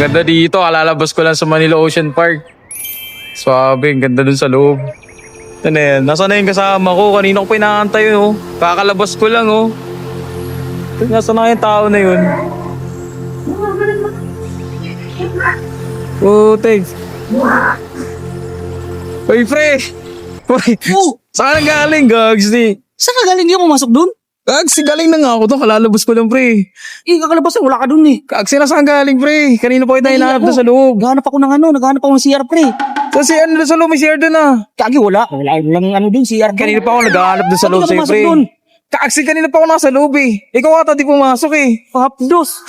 Ganda dito, kalalabas ko lang sa Manila Ocean Park. Swabe, ang ganda dun sa loob. Ano yan? Nasaan na yung kasama ko? Kanina ko pa inaantay yun, oh. Kakalabas ko lang, oh. Nasaan na yung tao na yun? Oh, thanks. Uy, pre! Uy, saan ka galing, Gags? Saan ka galing? Hindi ako pumasok dun? Gags, galing na nga ako to. Kalalabas ko lang, pre. Kakalabas wala ka dun eh. Gags, nasaan galing, pre? Kanina pa kita hinahanap na sa loob. Naghahanap ako ng naghahanap ako ng CR pre. Kasi ano na sa loob, may CR doon ah. Kagi wala lang dun CR. Kanina pa ako naghahanap doon sa loob sa'yo, pre. Dun? Kasi kanina pa ako nasa loob eh. Ikaw ata di pumasok eh. Hapdos.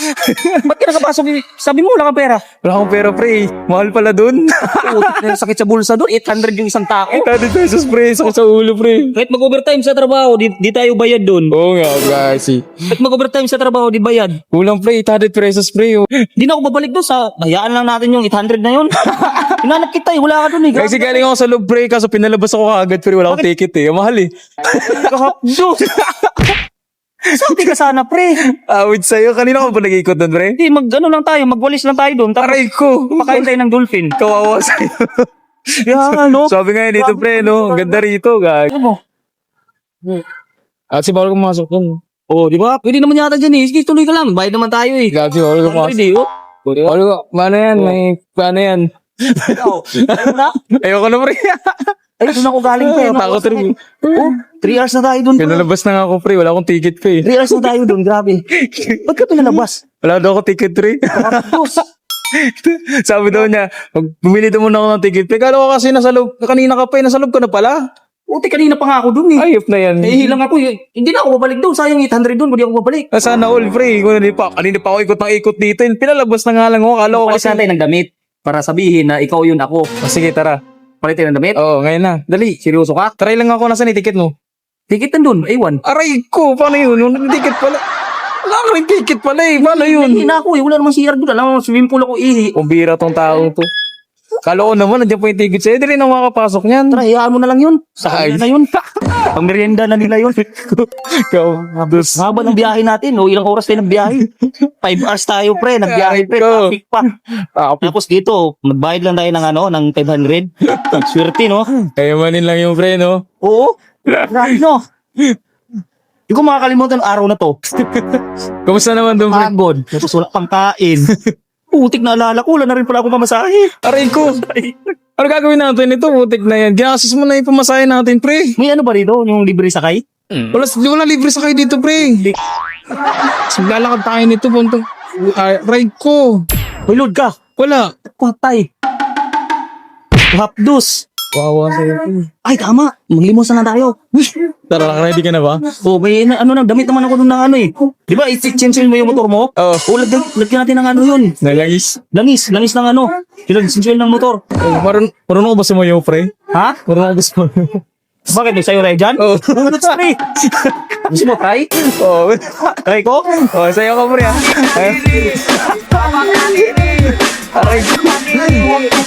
Ba't ka nakapasok eh? Sabi mo wala kang pera. Wala akong pera, pre. Mahal pala doon. Utik na sakit sa bulsa dun. 800 yung isang tao. 800 pesos, pre. Sakit sa ulo, pre. Kahit mag-overtime sa trabaho, di tayo bayad dun. Oo nga, guys. Kahit mag-overtime sa trabaho, di bayad. Kulang, pre. 800 pesos, pre. Oh. Di na ako babalik dun sa, hayaan lang natin yung 800 na yun. Hinanap kita eh, wala ka dun eh. Kasi galing ako sa loob, pre. Kaso pinalabas ako kaagad, pre. Wala akong ticket eh. Ang mahal eh. Hapdos. Sabi ka sana, pre. Awit sa'yo. Kanina ko ba nag-ikot doon, pre? Hindi, lang tayo, magwalis lang tayo doon. Tapos, Aray ko. pakain tayo ng dolphin. Kawawa sa'yo. Kaya ano? Sabi nga yun dito, pre, no? Ang ganda rito, guys. Ano mo? At si bawal pumasok doon. Oh, di ba? Pwede naman yata dyan eh. Sige, tuloy ka lang. Bayad naman tayo eh. Gabi, bawal pumasok. Pwede, oh. Paano yan? May, paano yan? Ikaw, ano na? Ayoko na, pre. Ay, doon ako galing pa. Takot rin. Oh, 3 hours na tayo doon. Pinalabas na nga ako, pre. Wala akong ticket, pre. 3 hours na tayo doon, grabe. Ba't ka pinalabas? Wala daw ako ticket, pre. Tapos, Sabi daw niya, bumili daw muna ako ng ticket, pre. Kala ko kasi nasa loob, kanina ka pa, nasa loob ka na pala. puti kanina pa nga ako doon eh. Ayop na yan. Nahihilang ako eh. Hindi na ako babalik doon. Sayang 800 doon. Hindi ako babalik. Sana all, pre. Kanina pa ako ikot ng ikot dito. Pinalabas na nga lang ako. Kala ko Palit kasi. natin ng damit para sabihin na ikaw yun ako. Sige, tara. Palitin ng damit? Oo, ngayon na. Dali. Seryoso ka? Try lang ako. Nasaan yung ticket mo? Ticket nandun. A1. Aray ko. Paano yun? Yung ticket pala. Wala ka rin ticket pala eh. Paano yun? Hindi na ako eh. Wala namang CR doon. Alam mo, swimming pool ako ihi. Umbira tong tao to. Kala ko naman, nandiyan po yung ticket sa'yo. Hindi rin ako makapasok niyan. Tara, hayaan mo na lang yun. Sa Ay. kanila na yun. Pang merienda na nila yun. Ikaw. Dos. Haba ng biyahe natin. O, ilang oras tayo nagbiyahe. 5 hours tayo, pre. Nagbiyahe, pre. Ay, ko. Traffic pa. Tapos dito, magbayad lang tayo ng 500. Swerte, no? Kayamanin lang yung pre, no? Oo. Grabe, no? Hindi ko makakalimutan ang araw na to. Kamusta naman doon, pre? Pagod. Tapos wala pang kain. Putik na alala ko. Wala na rin pala akong pamasahe. Aray ko. Ano gagawin natin ito? Putik na yan. Ginastos mo na yung pamasahe natin, pre. May ano ba rito? Yung libre sakay? Wala libre sa kayo dito, pre. Maglalakad tayo nito, puntong. Aray ko. May load ka. Wala. Patay. Hapdos. Wawa sa'yo. Ay, tama. Maglimos na tayo. Tara, ready ka na ba? Oh, may damit naman ako doon ng ano eh. Di ba, i-change mo yung motor mo? Oo. Oh, lagyan natin ng ano yun. Nalangis. Langis ng ano. Change ng motor. Oh, marunong ko ba sumayaw, pre? Ha? Marunong ko ba sumayaw? Bakit? May sayo tayo dyan? Oo. Ano to, pre? Gusto mo, try? Oo. Try ko? Oh, sayo ka, pre, ha? Aray.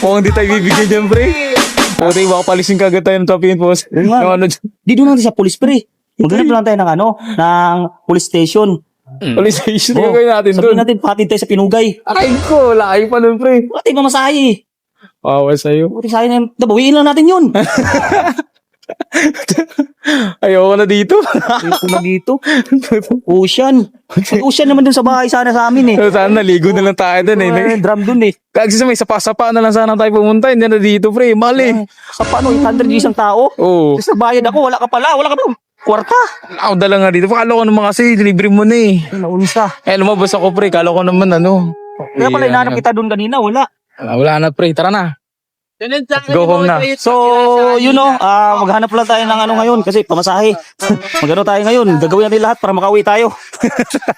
Mukhang di tayo bibigyan dyan, pre. Puti, baka palisin kagad tayo ng traffic post. Yung ano dyan. Di doon natin sa police, pre. Maghanap lang tayo ng ano, ng police station. Police station Oh, yung gawin natin sabihin doon. natin, patid tayo sa Pinugay. Aray ko, laay pa nun, pre. Pati mamasahe. Wawa sa'yo. Pati sa akin, bawiin lang natin yun. Ayoko na dito. Dito na dito. Ocean. Mag-ocean naman dun sa bahay sana sa amin eh. Sana naligo na lang tayo doon eh. Drum dun eh. Kasi may sapa-sapa na lang sana tayo pumunta. Hindi na dito, pre. Mali. Sa paano, 800 yung isang tao? Oo. Tapos nabayad ako, wala ka pala. Wala ka pala. Kwarta. Ako dala nga dito. Kala ko naman kasi, delivery mo na eh. Naunsa. Lumabas ako, pre. Kala ko naman ano. Kaya pala inaanap kita dun kanina, wala. Wala na, pre. Tara na. Go home na. So, you know, maghanap lang tayo ng ano ngayon kasi pamasahe. Magano tayo ngayon, gagawin natin lahat para makauwi tayo.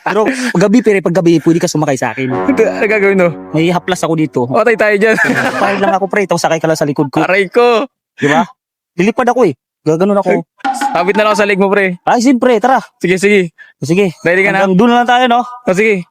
Pero paggabi, pwede ka sumakay sa akin. Ano gagawin mo? May haplas ako dito. Otay tayo dyan. Pahig lang ako pre, tapos sakay ka lang sa likod ko. Aray ko. Di ba? Lilipad ako eh. Gaganon ako. Sabit na lang ako sa leg mo, pre. Ay, siyempre, tara. Sige, sige. Sige. Ready ka na? Hanggang doon na lang tayo, no? Sige.